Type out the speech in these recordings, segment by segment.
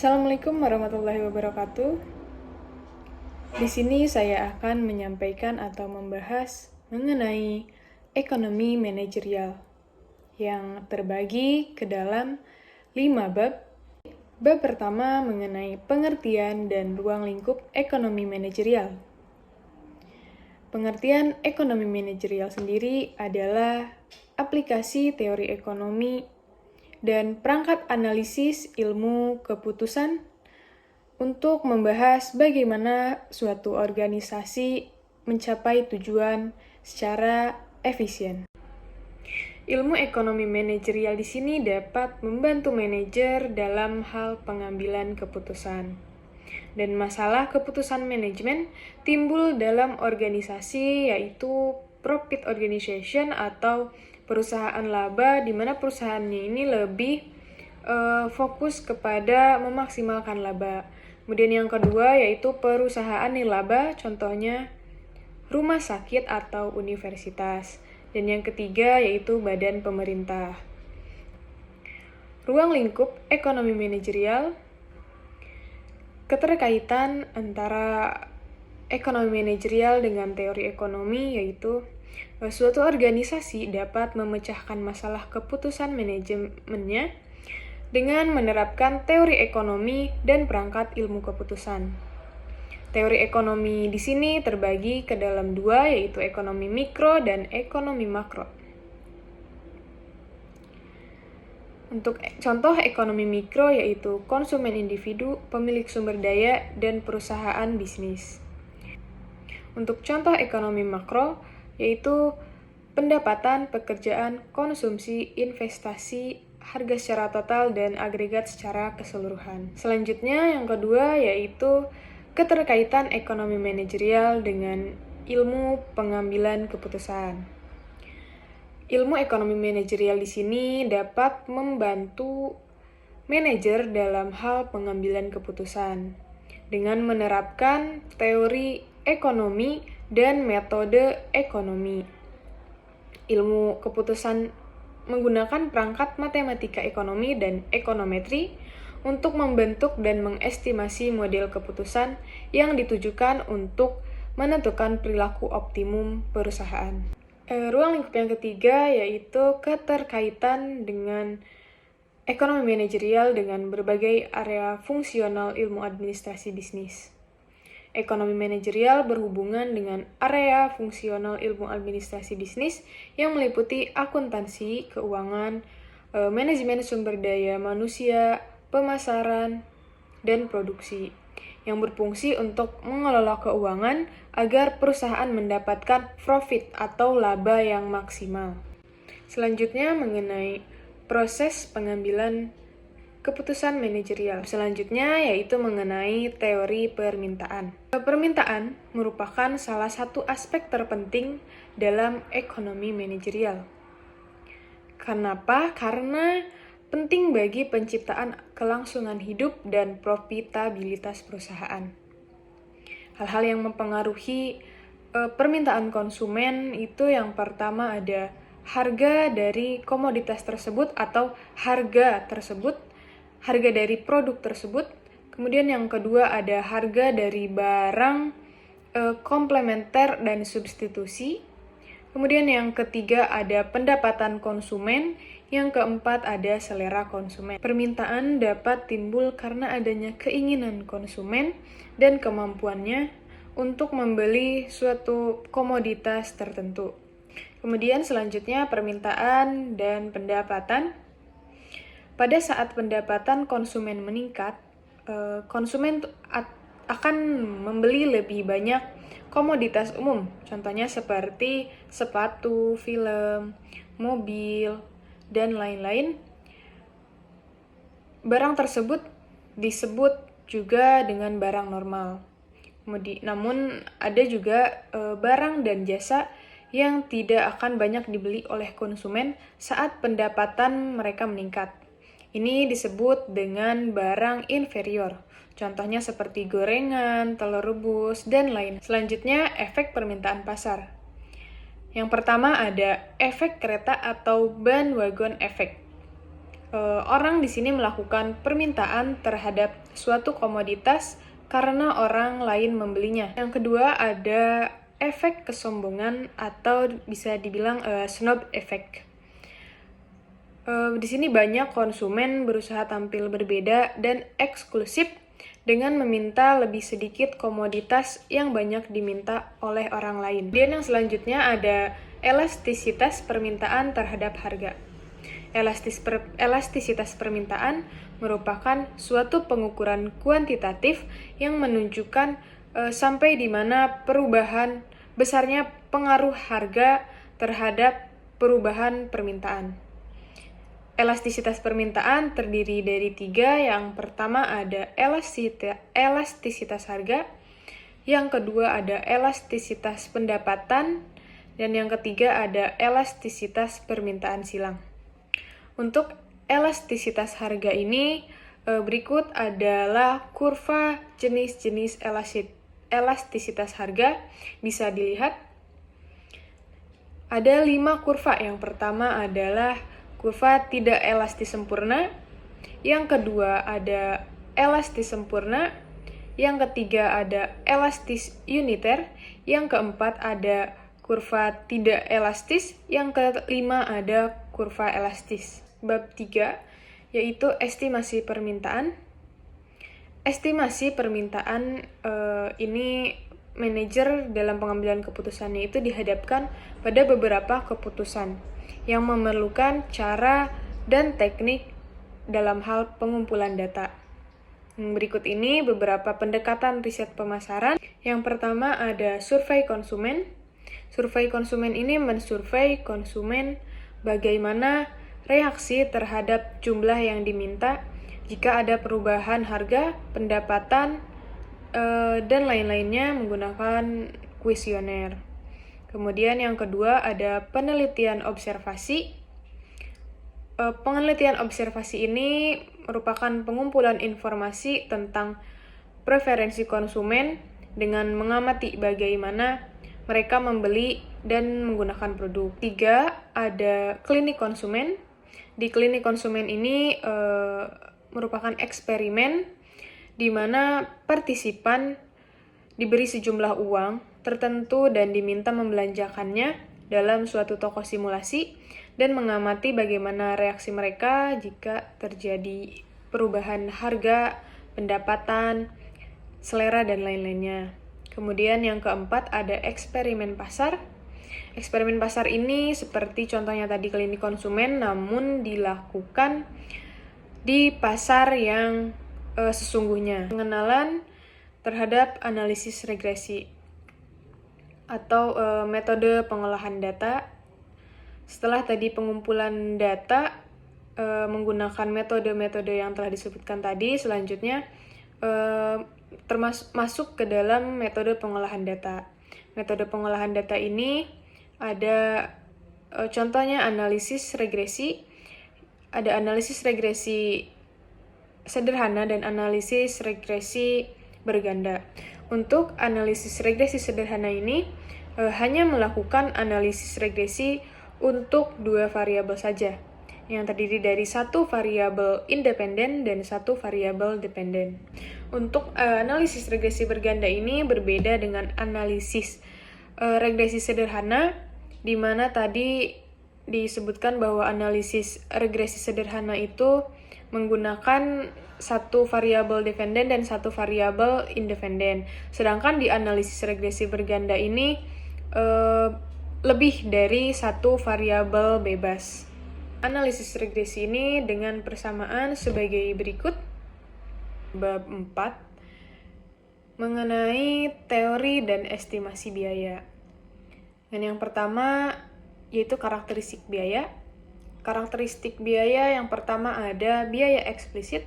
Assalamualaikum warahmatullahi wabarakatuh. Di sini saya akan menyampaikan atau membahas mengenai ekonomi manajerial yang terbagi ke dalam 5 bab. Bab pertama mengenai pengertian dan ruang lingkup ekonomi manajerial. Pengertian ekonomi manajerial sendiri adalah aplikasi teori ekonomi dan perangkat analisis ilmu keputusan untuk membahas bagaimana suatu organisasi mencapai tujuan secara efisien. Ilmu ekonomi manajerial di sini dapat membantu manajer dalam hal pengambilan keputusan. Dan masalah keputusan manajemen timbul dalam organisasi, yaitu profit organization atau perusahaan laba, di mana perusahaannya ini lebih fokus kepada memaksimalkan laba. Kemudian yang kedua yaitu perusahaan nirlaba, contohnya rumah sakit atau universitas. Dan yang ketiga yaitu badan pemerintah. Ruang lingkup ekonomi manajerial, keterkaitan antara ekonomi manajerial dengan teori ekonomi yaitu suatu organisasi dapat memecahkan masalah keputusan manajemennya dengan menerapkan teori ekonomi dan perangkat ilmu keputusan. Teori ekonomi di sini terbagi ke dalam dua, yaitu ekonomi mikro dan ekonomi makro. Untuk contoh ekonomi mikro yaitu konsumen individu, pemilik sumber daya, dan perusahaan bisnis. Untuk contoh ekonomi makro yaitu pendapatan, pekerjaan, konsumsi, investasi, harga secara total, dan agregat secara keseluruhan. Selanjutnya yang kedua yaitu keterkaitan ekonomi manajerial dengan ilmu pengambilan keputusan. Ilmu ekonomi manajerial di sini dapat membantu manajer dalam hal pengambilan keputusan dengan menerapkan teori ekonomi dan metode ekonomi. Ilmu keputusan menggunakan perangkat matematika ekonomi dan ekonometri untuk membentuk dan mengestimasi model keputusan yang ditujukan untuk menentukan perilaku optimum perusahaan. Ruang lingkup yang ketiga yaitu keterkaitan dengan ekonomi manajerial dengan berbagai area fungsional ilmu administrasi bisnis. Ekonomi manajerial berhubungan dengan area fungsional ilmu administrasi bisnis yang meliputi akuntansi, keuangan, manajemen sumber daya manusia, pemasaran, dan produksi, yang berfungsi untuk mengelola keuangan agar perusahaan mendapatkan profit atau laba yang maksimal. Selanjutnya mengenai proses pengambilan keputusan manajerial. Selanjutnya yaitu mengenai teori permintaan. Permintaan merupakan salah satu aspek terpenting dalam ekonomi manajerial. Kenapa? Karena penting bagi penciptaan kelangsungan hidup dan profitabilitas perusahaan. Hal-hal yang mempengaruhi permintaan konsumen itu yang pertama ada harga dari komoditas tersebut atau harga tersebut, harga dari produk tersebut. Kemudian yang kedua ada harga dari barang komplementer dan substitusi. Kemudian yang ketiga ada pendapatan konsumen. Yang keempat ada selera konsumen. Permintaan dapat timbul karena adanya keinginan konsumen dan kemampuannya untuk membeli suatu komoditas tertentu. Kemudian selanjutnya permintaan dan pendapatan. Pada saat pendapatan konsumen meningkat, konsumen akan membeli lebih banyak komoditas umum, contohnya seperti sepatu, film, mobil, dan lain-lain. Barang tersebut disebut juga dengan barang normal. Namun ada juga barang dan jasa yang tidak akan banyak dibeli oleh konsumen saat pendapatan mereka meningkat. Ini disebut dengan barang inferior. Contohnya seperti gorengan, telur rebus, dan lain. Selanjutnya, efek permintaan pasar. Yang pertama ada efek kereta atau bandwagon effect. Orang di sini melakukan permintaan terhadap suatu komoditas karena orang lain membelinya. Yang kedua ada efek kesombongan atau bisa dibilang snob effect. Di sini banyak konsumen berusaha tampil berbeda dan eksklusif dengan meminta lebih sedikit komoditas yang banyak diminta oleh orang lain. Dan yang selanjutnya ada elastisitas permintaan terhadap harga. Elastisitas permintaan merupakan suatu pengukuran kuantitatif yang menunjukkan sampai di mana perubahan besarnya pengaruh harga terhadap perubahan permintaan. Elastisitas permintaan terdiri dari 3. Yang pertama ada elastisitas harga, yang kedua ada elastisitas pendapatan, dan yang ketiga ada elastisitas permintaan silang. Untuk elastisitas harga ini, berikut adalah kurva jenis-jenis elastisitas harga. Bisa dilihat, ada 5 kurva. Yang pertama adalah kurva tidak elastis sempurna, yang kedua ada elastis sempurna, yang ketiga ada elastis uniter, yang keempat ada kurva tidak elastis, yang kelima ada kurva elastis. Bab 3, yaitu estimasi permintaan. Estimasi permintaan ini manajer dalam pengambilan keputusannya itu dihadapkan pada beberapa keputusan yang memerlukan cara dan teknik dalam hal pengumpulan data. Berikut ini beberapa pendekatan riset pemasaran. Yang pertama ada survei konsumen. Survei konsumen ini mensurvei konsumen bagaimana reaksi terhadap jumlah yang diminta jika ada perubahan harga, pendapatan, dan lain-lainnya menggunakan kuesioner. Kemudian yang kedua ada penelitian observasi. Penelitian observasi ini merupakan pengumpulan informasi tentang preferensi konsumen dengan mengamati bagaimana mereka membeli dan menggunakan produk. 3. Ada klinik konsumen. Di klinik konsumen ini merupakan eksperimen di mana partisipan diberi sejumlah uang tertentu dan diminta membelanjakannya dalam suatu toko simulasi dan mengamati bagaimana reaksi mereka jika terjadi perubahan harga, pendapatan, selera, dan lain-lainnya. Kemudian yang keempat ada eksperimen pasar. Eksperimen pasar ini seperti contohnya tadi klinik konsumen, namun dilakukan di pasar yang sesungguhnya. Pengenalan terhadap analisis regresi atau metode pengolahan data. Setelah tadi pengumpulan data menggunakan metode-metode yang telah disebutkan tadi, selanjutnya masuk ke dalam metode pengolahan data. Metode pengolahan data ini ada contohnya analisis regresi. Ada analisis regresi sederhana dan analisis regresi berganda. Untuk analisis regresi sederhana ini hanya melakukan analisis regresi untuk 2 variabel saja, yang terdiri dari 1 variabel independen dan 1 variabel dependen. Untuk analisis regresi berganda ini berbeda dengan analisis regresi sederhana, di mana tadi disebutkan bahwa analisis regresi sederhana itu menggunakan 1 variabel dependen dan 1 variabel independen. Sedangkan di analisis regresi berganda ini lebih dari 1 variabel bebas. Analisis regresi ini dengan persamaan sebagai berikut. Bab 4 mengenai teori dan estimasi biaya. Dan yang pertama yaitu karakteristik biaya. Karakteristik biaya yang pertama ada biaya eksplisit.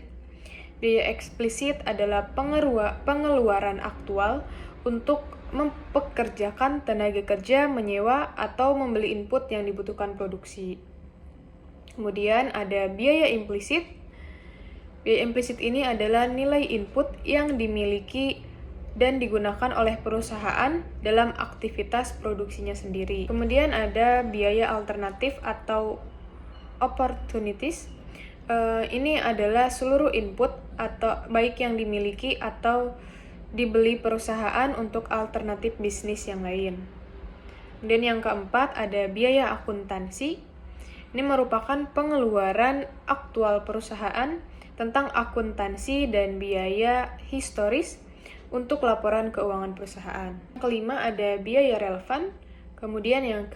Biaya eksplisit adalah pengeluaran aktual untuk mempekerjakan tenaga kerja, menyewa, atau membeli input yang dibutuhkan produksi. Kemudian ada biaya implisit. Biaya implisit ini adalah nilai input yang dimiliki dan digunakan oleh perusahaan dalam aktivitas produksinya sendiri. Kemudian ada biaya alternatif atau opportunities. Ini adalah seluruh input atau baik yang dimiliki atau dibeli perusahaan untuk alternatif bisnis yang lain. Dan yang keempat ada biaya akuntansi. Ini merupakan pengeluaran aktual perusahaan tentang akuntansi dan biaya historis untuk laporan keuangan perusahaan. Kelima ada biaya relevan. Kemudian yang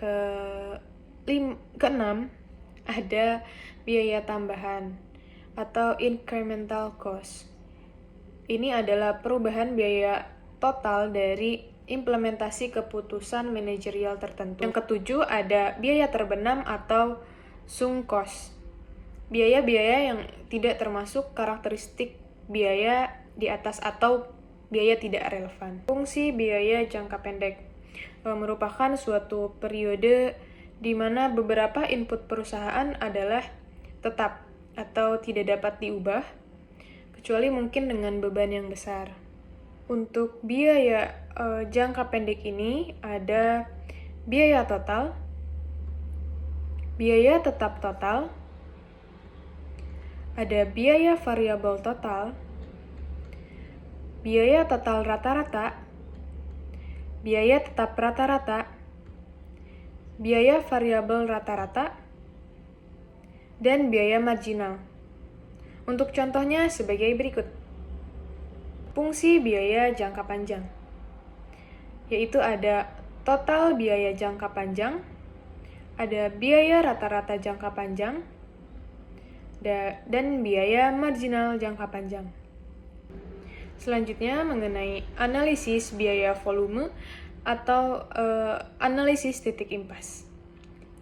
keenam ada biaya tambahan atau incremental cost. Ini adalah perubahan biaya total dari implementasi keputusan manajerial tertentu. Yang ketujuh ada biaya terbenam atau sunk cost. Biaya-biaya yang tidak termasuk karakteristik biaya di atas atau biaya tidak relevan. Fungsi biaya jangka pendek merupakan suatu periode di mana beberapa input perusahaan adalah tetap atau tidak dapat diubah, kecuali mungkin dengan beban yang besar. Untuk biaya jangka pendek ini ada biaya total, biaya tetap total, ada biaya variabel total, biaya total rata-rata, biaya tetap rata-rata, biaya variabel rata-rata, dan biaya marginal. Untuk contohnya sebagai berikut. Fungsi biaya jangka panjang, yaitu ada total biaya jangka panjang, ada biaya rata-rata jangka panjang, dan biaya marginal jangka panjang. Selanjutnya mengenai analisis biaya volume atau analisis titik impas.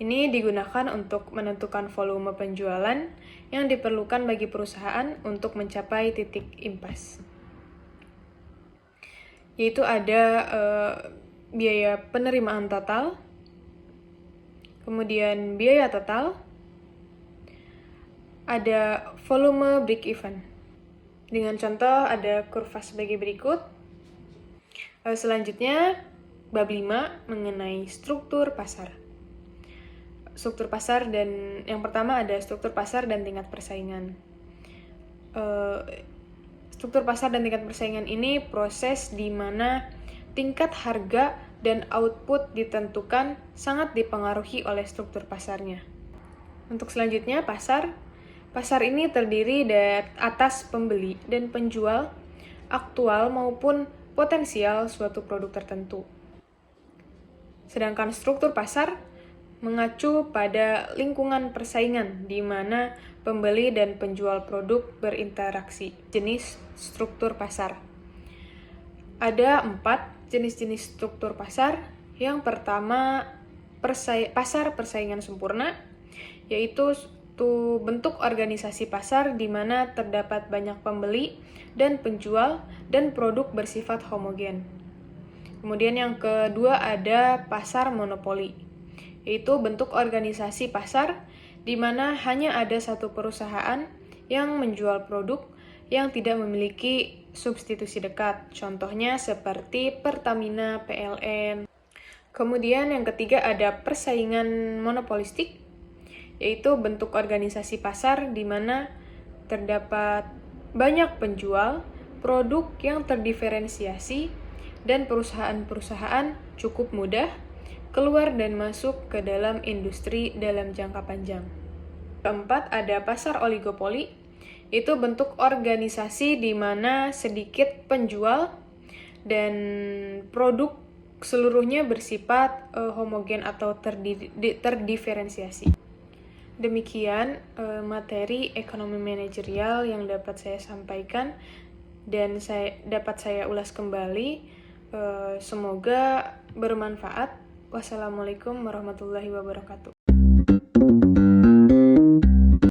Ini digunakan untuk menentukan volume penjualan yang diperlukan bagi perusahaan untuk mencapai titik impas. Yaitu ada biaya penerimaan total, kemudian biaya total, ada volume break-even. Dengan contoh ada kurva sebagai berikut. Selanjutnya, bab 5 mengenai struktur pasar. Struktur pasar dan yang pertama ada struktur pasar dan tingkat persaingan. Struktur pasar dan tingkat persaingan ini proses di mana tingkat harga dan output ditentukan sangat dipengaruhi oleh struktur pasarnya. Untuk selanjutnya, pasar. Pasar ini terdiri dari atas pembeli dan penjual aktual maupun potensial suatu produk tertentu. Sedangkan struktur pasar mengacu pada lingkungan persaingan di mana pembeli dan penjual produk berinteraksi. Jenis struktur pasar. Ada 4 jenis-jenis struktur pasar. Yang pertama, pasar persaingan sempurna, yaitu bentuk organisasi pasar di mana terdapat banyak pembeli dan penjual dan produk bersifat homogen. Kemudian yang kedua ada pasar monopoli, yaitu bentuk organisasi pasar di mana hanya ada satu perusahaan yang menjual produk yang tidak memiliki substitusi dekat. Contohnya seperti Pertamina, PLN. Kemudian yang ketiga ada persaingan monopolistik, yaitu bentuk organisasi pasar di mana terdapat banyak penjual, produk yang terdiferensiasi, dan perusahaan-perusahaan cukup mudah keluar dan masuk ke dalam industri dalam jangka panjang. Keempat, ada pasar oligopoli, itu bentuk organisasi di mana sedikit penjual dan produk seluruhnya bersifat homogen atau terdiferensiasi. Demikian materi ekonomi manajerial yang dapat saya sampaikan dan dapat saya ulas kembali. Semoga bermanfaat. Wassalamualaikum warahmatullahi wabarakatuh.